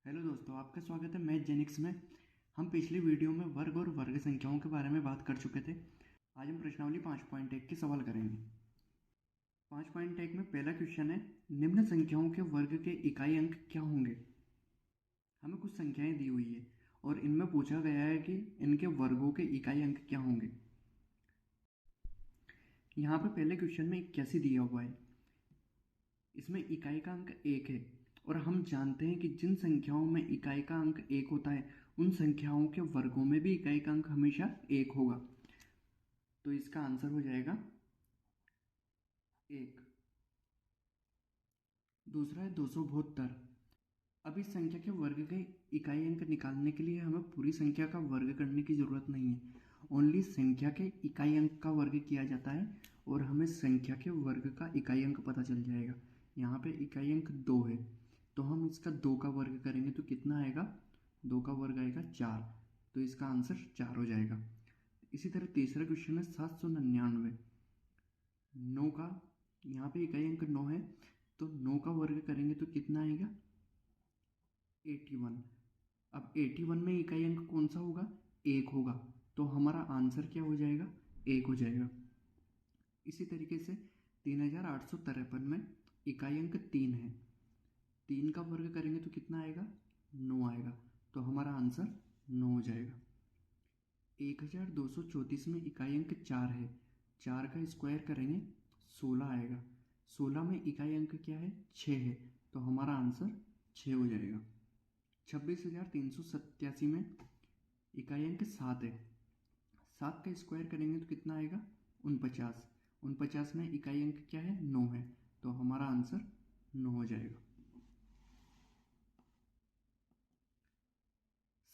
Hello दोस्तों, आपका स्वागत है मैथ जेनिक्स में। हम पिछली वीडियो में वर्ग और वर्ग संख्याओं के बारे में बात कर चुके थे। आज हम प्रश्नावली 5.1 की सवाल करेंगे। 5.1 में पहला क्वेश्चन है, निम्न संख्याओं के वर्ग के इकाई अंक क्या होंगे। हमें कुछ संख्याएं दी हुई है और इनमें पूछा गया है कि इनके वर्गों के इकाई अंक क्या होंगे। यहाँ पे पहले क्वेश्चन में 81 दिया हुआ है, इसमें इकाई का अंक 1 है और हम जानते हैं कि जिन संख्याओं में इकाई का अंक 1 होता है उन संख्याओं के वर्गों में भी इकाई का अंक हमेशा 1 होगा। तो इसका आंसर हो जाएगा 1। दूसरा है 272। अब इस संख्या के वर्ग के इकाई अंक निकालने के लिए हमें पूरी संख्या का वर्ग करने की ज़रूरत नहीं है, ओनली संख्या के इकाई अंक का वर्ग किया जाता है और हमें संख्या के वर्ग का इकाई अंक पता चल जाएगा। यहाँ पे इकाई अंक 2 है तो हम इसका 2 का वर्ग करेंगे तो कितना आएगा, 2 का वर्ग आएगा 4। तो इसका आंसर 4 हो जाएगा। इसी तरह तीसरा क्वेश्चन है 799। 9 का यहाँ पे इकाई अंक 9 है तो 9 का वर्ग करेंगे तो कितना आएगा, 81। अब 81 में इकाई अंक कौन सा होगा, 1 होगा। तो हमारा आंसर क्या हो जाएगा, 1 हो जाएगा। इसी तरीके से 3853 में इकाई अंक 3 है, 3 का वर्ग करेंगे तो कितना आएगा, 9 आएगा। तो हमारा आंसर 9 हो जाएगा। 1234 में इकाई अंक 4 है, 4 का स्क्वायर करेंगे 16 आएगा। 16 में इकाई अंक क्या है, 6 है। तो हमारा आंसर 6 हो जाएगा। 26,387 में इकाई अंक 7 है, 7 का स्क्वायर करेंगे तो कितना आएगा, 49। 49 में इकाई अंक क्या है, 9 है। तो हमारा आंसर 9 हो जाएगा।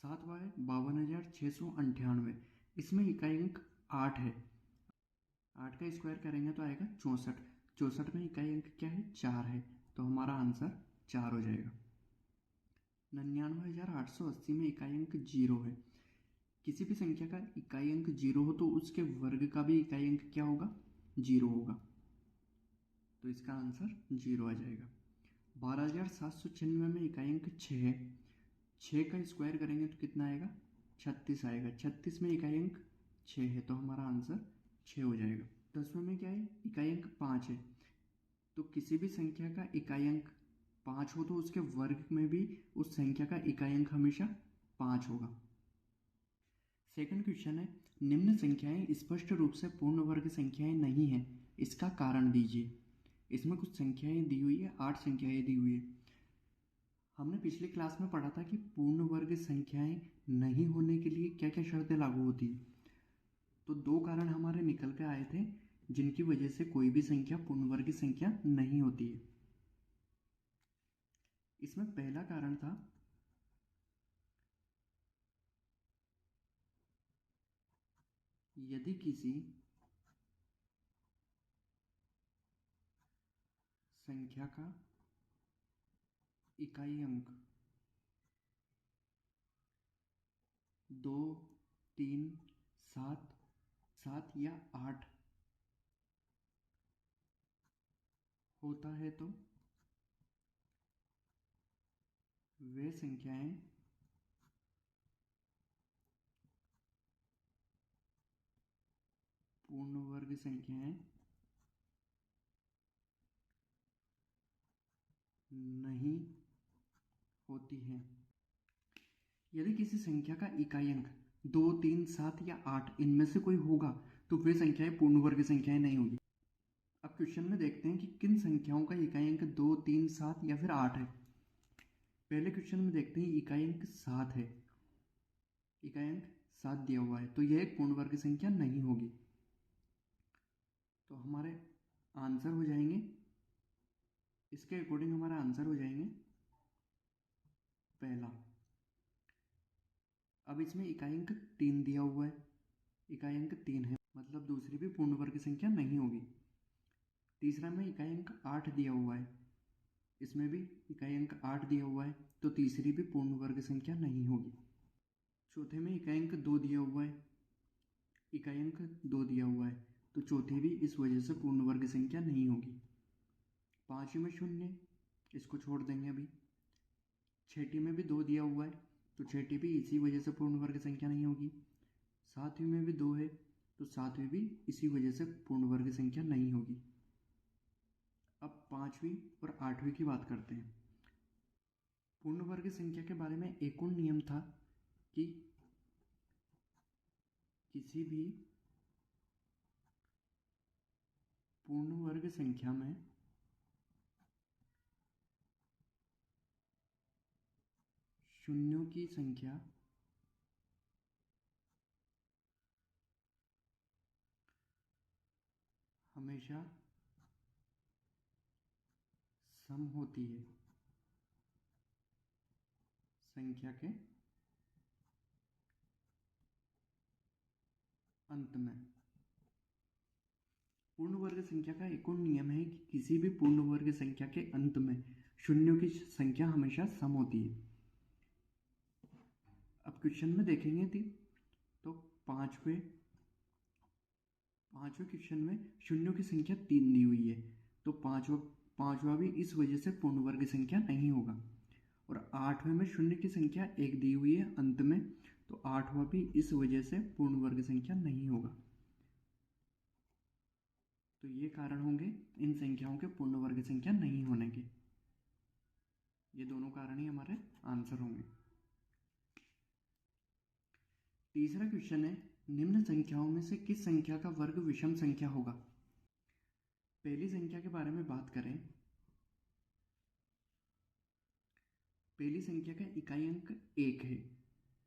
7वां है 52,698। इसमें इकाई अंक 8 है, 8 का स्क्वायर करेंगे तो आएगा 64। 64 में इकाई अंक क्या है, 4 है। तो हमारा आंसर 4 हो जाएगा। 99,880 में इकाई अंक 0 है। किसी भी संख्या का इकाई अंक 0 हो तो उसके वर्ग का भी इकाई अंक क्या होगा, 0 होगा। तो इसका आंसर 0 आ जाएगा। 12,796 में इकाई अंक 6 है, 6 का स्क्वायर करेंगे तो कितना आएगा, 36 आएगा। 36 में इकाई अंक 6 है तो हमारा आंसर 6 हो जाएगा। 10वें में क्या है, इकाई अंक 5 है। तो किसी भी संख्या का इकाई अंक 5 हो तो उसके वर्ग में भी उस संख्या का इकाई अंक हमेशा 5 होगा। सेकंड क्वेश्चन है, निम्न संख्याएं स्पष्ट रूप से पूर्ण वर्ग संख्याएं नहीं हैं, इसका कारण दीजिए। इसमें कुछ संख्याएं दी हुई है, 8 संख्याएं दी हुई है। हमने पिछली क्लास में पढ़ा था कि पूर्ण वर्ग संख्याएं नहीं होने के लिए क्या क्या शर्तें लागू होती है। तो 2 कारण हमारे निकल के आए थे जिनकी वजह से कोई भी संख्या पूर्ण वर्ग संख्या नहीं होती है। इसमें पहला कारण था यदि किसी संख्या का इकाई अंक 2, 3, 7, 7 या 8 होता है तो वे संख्याएं पूर्ण वर्ग संख्याएं नहीं होती हैं। यदि किसी संख्या का इकाई अंक 2, 3, 7 या 8 इनमें से कोई होगा तो वे संख्याएं पूर्ण वर्ग संख्याएं नहीं होगी। अब क्वेश्चन में देखते हैं कि किन संख्याओं का इकाई अंक 2, 3, 7 या फिर 8 है। पहले क्वेश्चन में देखते हैं इकाई अंक 7 है, इकाई अंक 7 दिया हुआ है तो यह एक पूर्ण वर्ग संख्या नहीं होगी। तो हमारे आंसर हो जाएंगे, इसके अकॉर्डिंग हमारा आंसर हो जाएंगे पहला। अब इसमें इकाई अंक 3 दिया हुआ है, इकाई अंक 3 है मतलब दूसरी भी पूर्ण वर्ग संख्या नहीं होगी। तीसरा में इकाई अंक 8 दिया हुआ है, इसमें भी इकाई अंक 8 दिया हुआ है तो तीसरी भी पूर्ण वर्ग संख्या नहीं होगी। चौथे में इकाई अंक 2 दिया हुआ है, इकाई अंक 2 दिया हुआ है तो चौथी भी इस वजह से पूर्ण वर्ग संख्या नहीं होगी। 5 में शून्य, इसको छोड़ देंगे अभी। छठी में भी 2 दिया हुआ है, तो छठी भी इसी वजह से पूर्ण वर्ग संख्या नहीं होगी। सातवीं में भी 2 है, तो सातवीं भी इसी वजह से पूर्ण वर्ग संख्या नहीं होगी। अब पाँचवीं और आठवीं की बात करते हैं। पूर्ण वर्ग संख्या के बारे में एक और नियम था कि किसी भी पूर्ण वर्ग संख्या में शून्यों की संख्या हमेशा सम होती है संख्या के अंत में। पूर्ण वर्ग संख्या का एक और नियम है कि किसी भी पूर्ण वर्ग संख्या के अंत में शून्यों की संख्या हमेशा सम होती है। अब क्वेश्चन में देखेंगे तो पांचवें क्वेश्चन में शून्यों की संख्या 3 दी हुई है, तो पांचवा भी इस वजह से पूर्ण वर्ग संख्या नहीं होगा। और आठवें में शून्य की संख्या 1 दी हुई है अंत में, तो आठवां भी इस वजह से पूर्ण वर्ग संख्या नहीं होगा। तो ये कारण होंगे इन संख्याओं के पूर्ण वर्ग संख्या नहीं होने के। ये दोनों कारण ही हमारे आंसर होंगे। तीसरा क्वेश्चन है, निम्न संख्याओं में से किस संख्या का वर्ग विषम संख्या होगा? पहली संख्या के बारे में बात करें। पहली संख्या का इकाई अंक 1 है,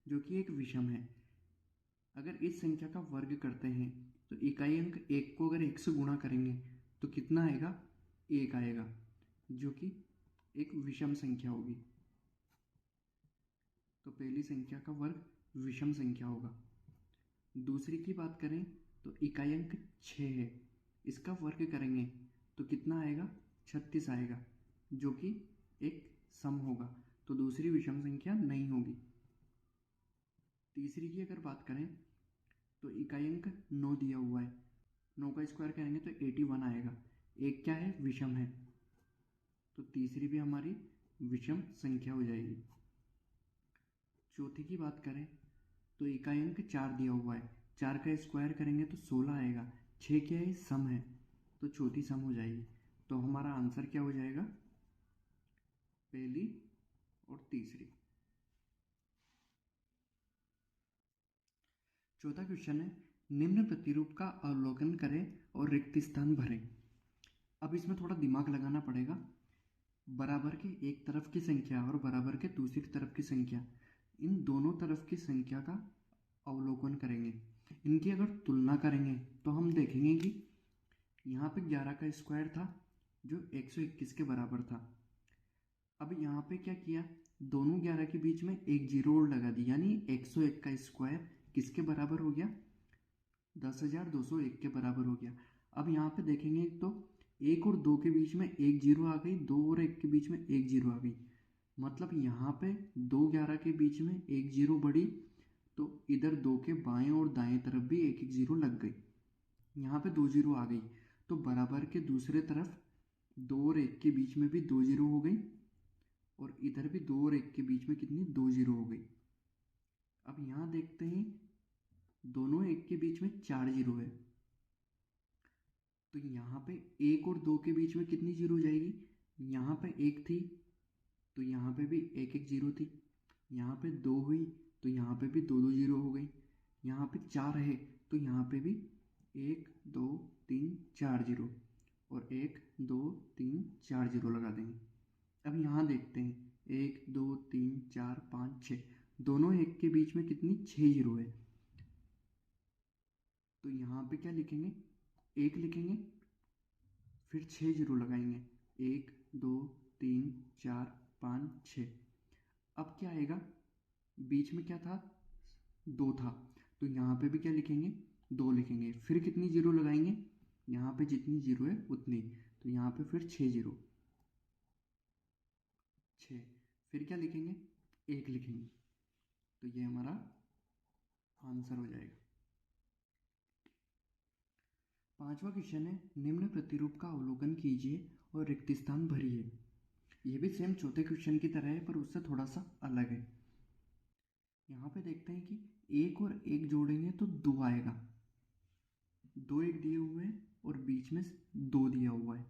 जो कि एक विषम है। अगर इस संख्या का वर्ग करते हैं तो इकाई अंक 1 को अगर 1 से गुणा करेंगे तो कितना आएगा? 1 आएगा, जो कि एक विषम संख्या होगी। तो पहली संख्या का वर्ग विषम संख्या होगा। दूसरी की बात करें तो इकाई अंक 6 है, इसका वर्ग करेंगे तो कितना आएगा? 36 आएगा, जो कि एक सम होगा। तो दूसरी विषम संख्या नहीं होगी। तीसरी की अगर बात करें तो इकाई अंक 9 दिया हुआ है, 9 का स्क्वायर करेंगे तो 81 आएगा। एक क्या है? विषम है, तो तीसरी भी हमारी विषम संख्या हो जाएगी। चौथी की बात करें तो इकाई अंक 4 दिया हुआ है, 4 का स्क्वायर करेंगे तो 16 आएगा। 6 क्या है? सम है, तो चौथी सम हो जाएगी। तो हमारा आंसर क्या हो जाएगा? पहली और तीसरी। चौथा क्वेश्चन है, निम्न प्रतिरूप का अवलोकन करें और रिक्त स्थान भरें। अब इसमें थोड़ा दिमाग लगाना पड़ेगा। बराबर के एक तरफ की संख्या और बराबर के दूसरी तरफ की संख्या, इन दोनों तरफ की संख्या का अवलोकन करेंगे। इनकी अगर तुलना करेंगे तो हम देखेंगे कि यहाँ पे 11 का स्क्वायर था जो 121 के बराबर था। अब यहाँ पे क्या किया? दोनों 11 के बीच में एक जीरो और लगा दी, यानी 101 का स्क्वायर किसके बराबर हो गया? 10,201 के बराबर हो गया। अब यहाँ पे देखेंगे तो 1 और 2 के बीच में एक जीरो आ गई, 2 और 1 के बीच में एक जीरो आ गई। मतलब यहाँ पे 2 11 के बीच में एक जीरो बढ़ी, तो इधर 2 के बाएं और दाएं तरफ भी एक एक जीरो लग गई। यहाँ पे 2 जीरो आ गई, तो बराबर के दूसरे तरफ 2 और 1 के बीच में भी 2 जीरो हो गई, और इधर भी 2 और 1 के बीच में कितनी? 2 जीरो हो गई। अब यहाँ देखते हैं दोनों एक के बीच में 4 जीरो है, तो यहाँ पे 1 और 2 के बीच में कितनी जीरो हो जाएगी? यहाँ पे 1 थी तो यहाँ पे भी एक एक जीरो थी। यहाँ पे 2 हुई तो यहाँ पे भी 2 जीरो हो गई। यहाँ पे 4 है तो यहाँ पे भी 1 2 3 4 जीरो, और 1 2 3 4 जीरो लगा देंगे। अब यहाँ देखते हैं 1 2 3 4 5 6, दोनों एक के बीच में कितनी? 6 जीरो है। तो यहाँ पे क्या लिखेंगे? 1 लिखेंगे, फिर 6 जीरो लगाएंगे, 1 2 3 4 5 6। अब क्या आएगा? बीच में क्या था? 2 था, तो यहाँ पे भी क्या लिखेंगे? 2 लिखेंगे, फिर कितनी जीरो लगाएंगे? यहाँ पे जितनी जीरो है उतनी, तो यहाँ पे फिर 6 जीरो, 6। फिर क्या लिखेंगे? 1 लिखेंगे, तो ये हमारा आंसर हो जाएगा। पांचवा क्वेश्चन है, निम्न प्रतिरूप का अवलोकन कीजिए और रिक्त स्थान भरिए। ये भी सेम चौथे क्वेश्चन की तरह है पर उससे थोड़ा सा अलग है। यहाँ पे देखते हैं कि एक और एक जोड़ेंगे तो 2 आएगा, 2 एक दिए हुए हैं और बीच में 2 दिया हुआ है।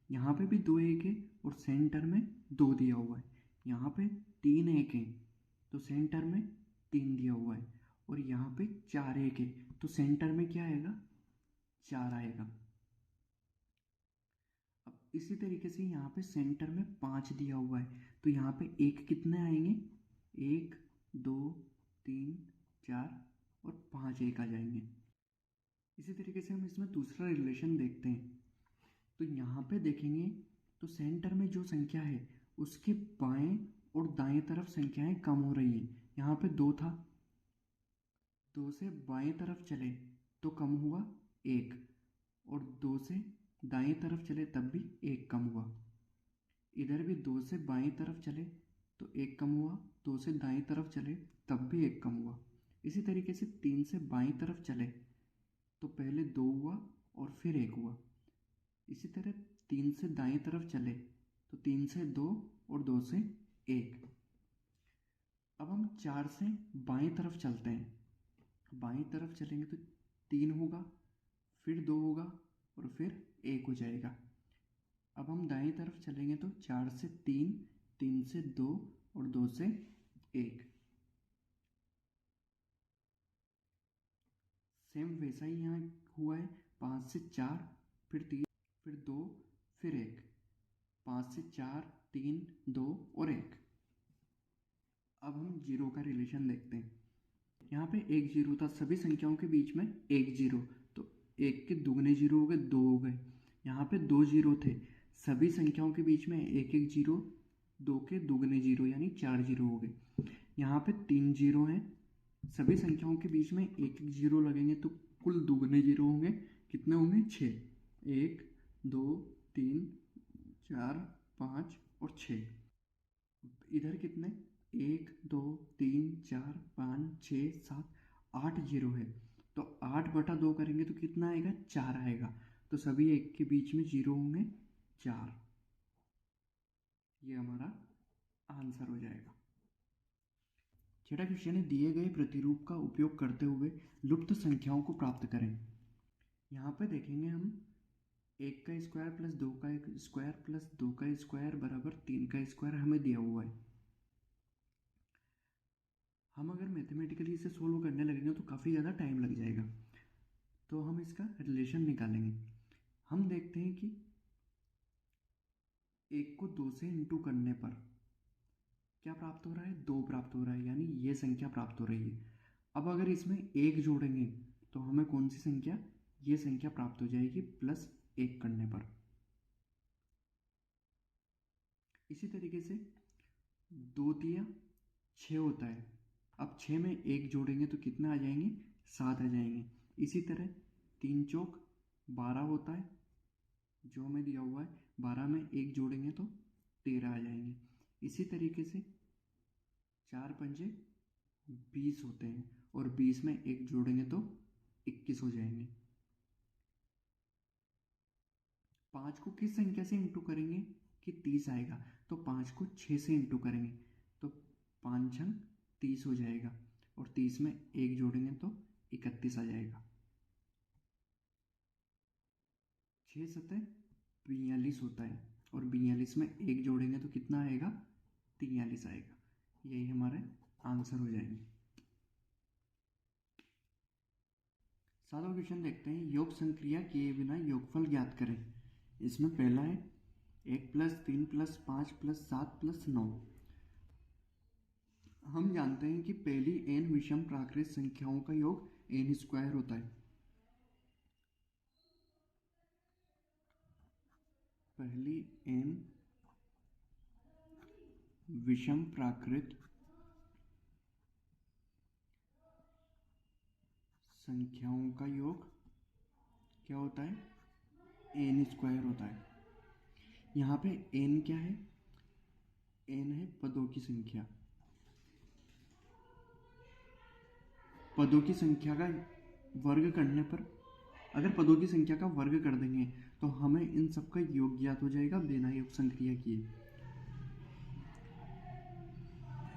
यहाँ पे भी 2 एक है और सेंटर में 2 दिया हुआ है। यहाँ पे 3 एक है तो सेंटर में 3 दिया हुआ है और यहाँ पे 4 एक है तो सेंटर में क्या आएगा, 4 आएगा। अब इसी तरीके से यहाँ पे सेंटर में 5 दिया हुआ है तो यहाँ पे एक कितने आएंगे, 1 2 3 4 और 5 एक आ जाएंगे। इसी तरीके से हम इसमें दूसरा रिलेशन देखते हैं। तो यहाँ पे देखेंगे तो सेंटर में जो संख्या है उसके बाएं और दाएं तरफ संख्याएं कम हो रही हैं। यहाँ पे 2 था, 2 से बाएं तरफ चले तो कम हुआ 1 और 2 से दाएं तरफ चले तब भी 1 कम हुआ। इधर भी 2 से बाएं तरफ चले तो 1 कम हुआ, 2 से दाएं तरफ चले तब भी 1 कम हुआ। इसी तरीके से 3 से बाएं तरफ चले तो पहले 2 हुआ और फिर 1 हुआ। इसी तरह 3 से दाएं तरफ चले तो 3 से 2 और 2 से 1। अब हम 4 से बाएं तरफ चलते हैं। बाएं तरफ चलेंगे तो 3 होगा, फिर 2 होगा और फिर 1 हो जाएगा। अब हम दाएं तरफ चलेंगे तो 4 से 3, 3 से 2 और 2 से 1। सेम वैसा ही यहाँ हुआ है, 5 से 4, फिर 3, फिर 2, फिर 1। 5 से 4, 3, 2 और 1। अब हम जीरो का रिलेशन देखते हैं। यहाँ पे 1 जीरो था, सभी संख्याओं के बीच में 1 जीरो, तो 1 के दुगने जीरो हो गए, 2 हो गए। यहाँ पे 2 जीरो थे, सभी संख्याओं के बीच में 1 1 जीरो, 2 के दुगने जीरो यानी 4 जीरो हो गए। यहाँ पे 3 जीरो हैं, सभी संख्याओं के बीच में 1 1 जीरो लगेंगे तो कुल दुगने जीरो होंगे, कितने होंगे, 6। 1 2 3 4 5 और 6। इधर कितने, 1 2 3 4 5 6 7 8 जीरो है तो 8 बटा 2 करेंगे तो कितना आएगा, 4 आएगा। तो सभी एक के बीच में जीरो होंगे, 4। ये हमारा आंसर हो जाएगा। छठा क्वेश्चन है, दिए गए प्रतिरूप का उपयोग करते हुए लुप्त संख्याओं को प्राप्त करें। यहाँ पे देखेंगे हम 1 का स्क्वायर प्लस 2 का स्क्वायर प्लस 2 का स्क्वायर बराबर 3 का स्क्वायर हमें दिया हुआ है। हम अगर मैथमेटिकली इसे सोल्व करने लगेंगे तो काफ़ी ज़्यादा टाइम लग जाएगा, तो हम इसका रिलेशन निकालेंगे। हम देखते हैं कि 1 को 2 से इंटू करने पर क्या प्राप्त हो रहा है, 2 प्राप्त हो रहा है, यानी ये संख्या प्राप्त हो रही है। अब अगर इसमें 1 जोड़ेंगे तो हमें कौन सी संख्या, ये संख्या प्राप्त हो जाएगी प्लस 1 करने पर। इसी तरीके से 2 दिया 6 होता है, अब 6 में 1 जोड़ेंगे तो कितना आ जाएंगे, 7 आ जाएंगे। इसी तरह 3 चौक 12 होता है, जो हमें दिया हुआ है, 12 में 1 जोड़ेंगे तो 13 आ जाएंगे। इसी तरीके से 4 पंजे 20 होते हैं और 20 में 1 जोड़ेंगे तो 21 हो जाएंगे। 5 को किस संख्या से इंटू करेंगे कि 30 आएगा, तो 5 को 6 से इंटू करेंगे तो 5 छंग 30 हो जाएगा और 30 में 1 जोड़ेंगे तो 31 आ जाएगा। 6 सतह 42 होता है और 42 में 1 जोड़ेंगे तो कितना आएगा, 43 आएगा। यही हमारे आंसर हो जाएंगे। 7वां क्वेश्चन देखते हैं, योग संक्रिया किए बिना योगफल ज्ञात करें। इसमें पहला है 1 + 3 + 5 + 7 + 9। हम जानते हैं कि पहली n विषम प्राकृत संख्याओं का योग n² होता है। पहली n विषम प्राकृत संख्याओं का योग क्या होता है, n² होता है। यहाँ पे n क्या है, n है पदों की संख्या। पदों की संख्या का वर्ग करने पर, अगर पदों की संख्या का वर्ग कर देंगे तो हमें इन सब का योग ज्ञात हो जाएगा बिना योग संक्रिया किए।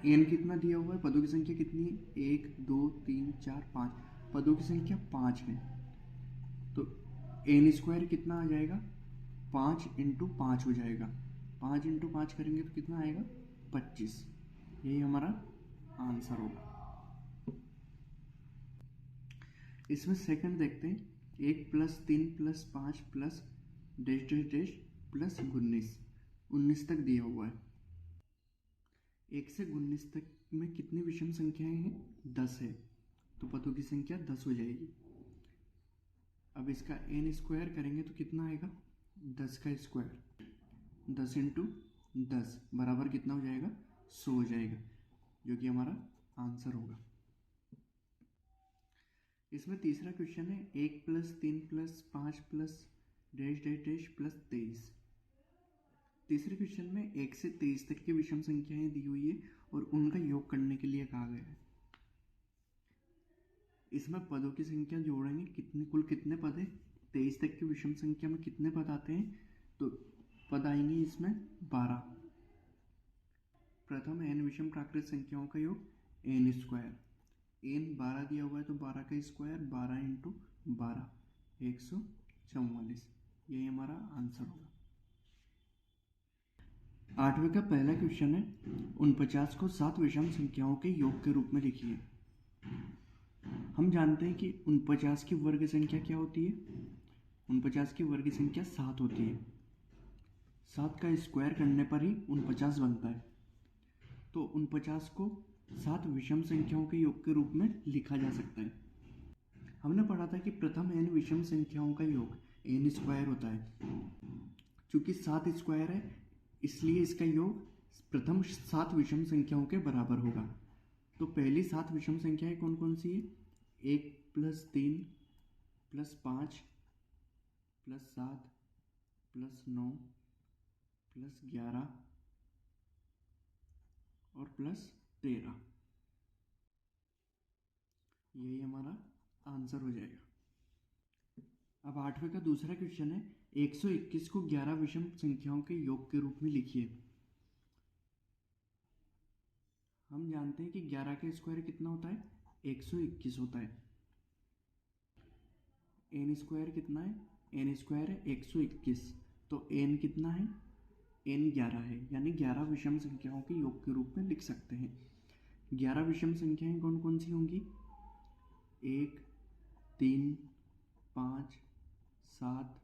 एन कितना दिया हुआ है, पदों की संख्या कितनी है, 1 2 3 4 5, पदों की संख्या 5 है। तो एन स्क्वायर कितना आ जाएगा, 5 इंटू 5 हो जाएगा। 5 इंटू 5 करेंगे तो कितना आएगा, 25। यही हमारा आंसर होगा। इसमें सेकंड देखते हैं, 1 + 3 + 5 + डैश डैश डैश प्लस 19 तक दिया हुआ है। 1 से 19 तक में कितनी विषम संख्याएं हैं, 10 है। तो पदों की संख्या 10 हो जाएगी। अब इसका एन स्क्वायर करेंगे तो कितना आएगा, 10 का स्क्वायर, 10 इंटू 10 बराबर कितना हो जाएगा, 100 हो जाएगा, जो कि हमारा आंसर होगा। इसमें तीसरा क्वेश्चन है, 1 + 3 + 5 + डैश डैश डैश प्लस 23। तीसरे क्वेश्चन में 1 से 23 तक की विषम संख्याएं दी हुई है और उनका योग करने के लिए कहा गया है। इसमें पदों की संख्या जोड़ेंगे, कुल कितने पद है, 23 तक की विषम संख्या में कितने पद आते हैं, तो पद आएंगे इसमें 12। प्रथम n विषम प्राकृत संख्याओं का योग n स्क्वायर, n 12 दिया हुआ है तो 12 का स्क्वायर 12 इंटू 12 144, यही हमारा आंसर होगा। 8वें का पहला क्वेश्चन है, 49 को 7 विषम संख्याओं के योग के रूप में लिखिए। हम जानते हैं कि 49 की वर्ग संख्या क्या होती है, 49 की वर्ग संख्या 7 होती है। 7 का स्क्वायर करने पर ही 49 बनता है। तो 49 को 7 विषम संख्याओं के योग के रूप में लिखा जा सकता है। हमने पढ़ा था कि प्रथम n विषम संख्याओं का योग n स्क्वायर होता है। चूंकि 7 स्क्वायर है इसलिए इसका योग प्रथम 7 विषम संख्याओं के बराबर होगा। तो पहली 7 विषम संख्याएं कौन कौन सी है, 1 + 3 + 5 + 7 + 9 + 11 और +13, यही हमारा आंसर हो जाएगा। अब 8वें का दूसरा क्वेश्चन है, 121 को 11 विषम संख्याओं के योग के रूप में लिखिए। हम जानते हैं कि 11 का स्क्वायर कितना होता है, 121 होता है। n स्क्वायर कितना है, n स्क्वायर है 121, तो n कितना है, n 11 है, यानी 11 विषम संख्याओं के योग के रूप में लिख सकते हैं। 11 विषम संख्याएं कौन कौन सी होंगी, 1 3 5 7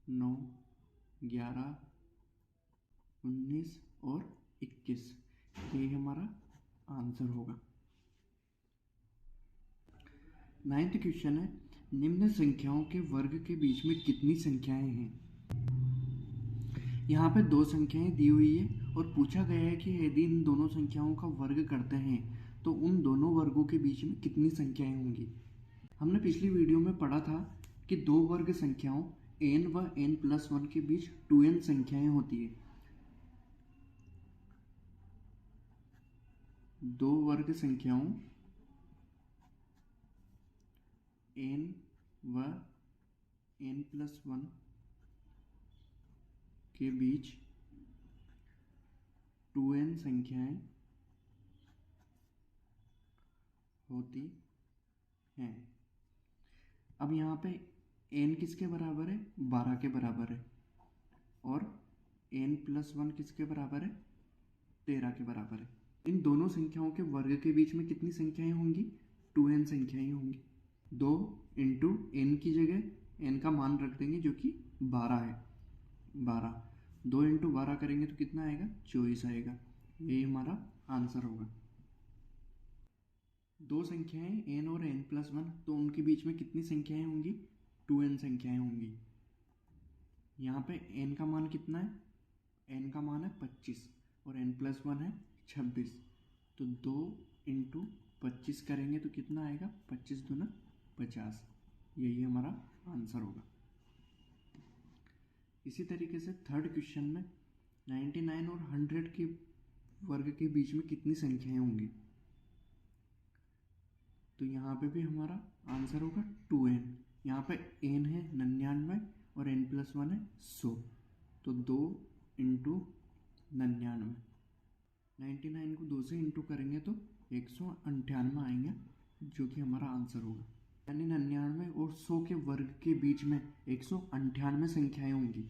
9 11 19 और 21, यही हमारा आंसर होगा। 9th क्वेश्चन है, निम्न संख्याओं के वर्ग के बीच में कितनी संख्याएं हैं। यहाँ पे 2 संख्याएं दी हुई है और पूछा गया है कि यदि इन दोनों संख्याओं का वर्ग करते हैं तो उन दोनों वर्गों के बीच में कितनी संख्याएं होंगी। हमने पिछली वीडियो में पढ़ा था कि 2 वर्ग संख्याओं n व n+1 के बीच 2n संख्याएं होती है। 2 वर्ग संख्याओं n व n+1 के बीच 2n संख्याएं होती हैं। अब यहाँ पे n किसके बराबर है, 12 के बराबर है, और n+1 किसके बराबर है, 13 के बराबर है। इन दोनों संख्याओं के वर्ग के बीच में कितनी संख्याएं होंगी, 2n संख्याएं होंगी। 2 इंटू n की जगह n का मान रख देंगे जो कि 12 है, 12, 2 इंटू 12 करेंगे तो कितना आएगा, 24 आएगा, यही हमारा आंसर होगा। 2 संख्याएं n और n+1, तो उनके बीच में कितनी संख्याएं होंगी, 2n संख्याएं होंगी। यहाँ पे n का मान कितना है, n का मान है 25 और n+1 है 26, तो 2 इंटू 25 करेंगे तो कितना आएगा, 25 दूना 50, यही हमारा आंसर होगा। इसी तरीके से 3rd क्वेश्चन में 99 और 100 के वर्ग के बीच में कितनी संख्याएं होंगी। तो यहाँ पे भी हमारा आंसर होगा 2n। यहाँ पे n है 99 और n+1 है 100, तो 2 इंटू 99, 99 को 2 से इंटू करेंगे तो 198 आएंगे, जो कि हमारा आंसर होगा। यानी 99 और 100 के वर्ग के बीच में 198 संख्याएं होंगी।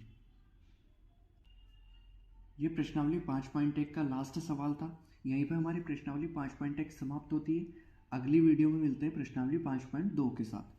ये प्रश्नावली 5.1 का लास्ट सवाल था। यहीं पर हमारी प्रश्नावली 5.1 समाप्त होती है। अगली वीडियो में मिलते हैं प्रश्नावली 5.2 के साथ।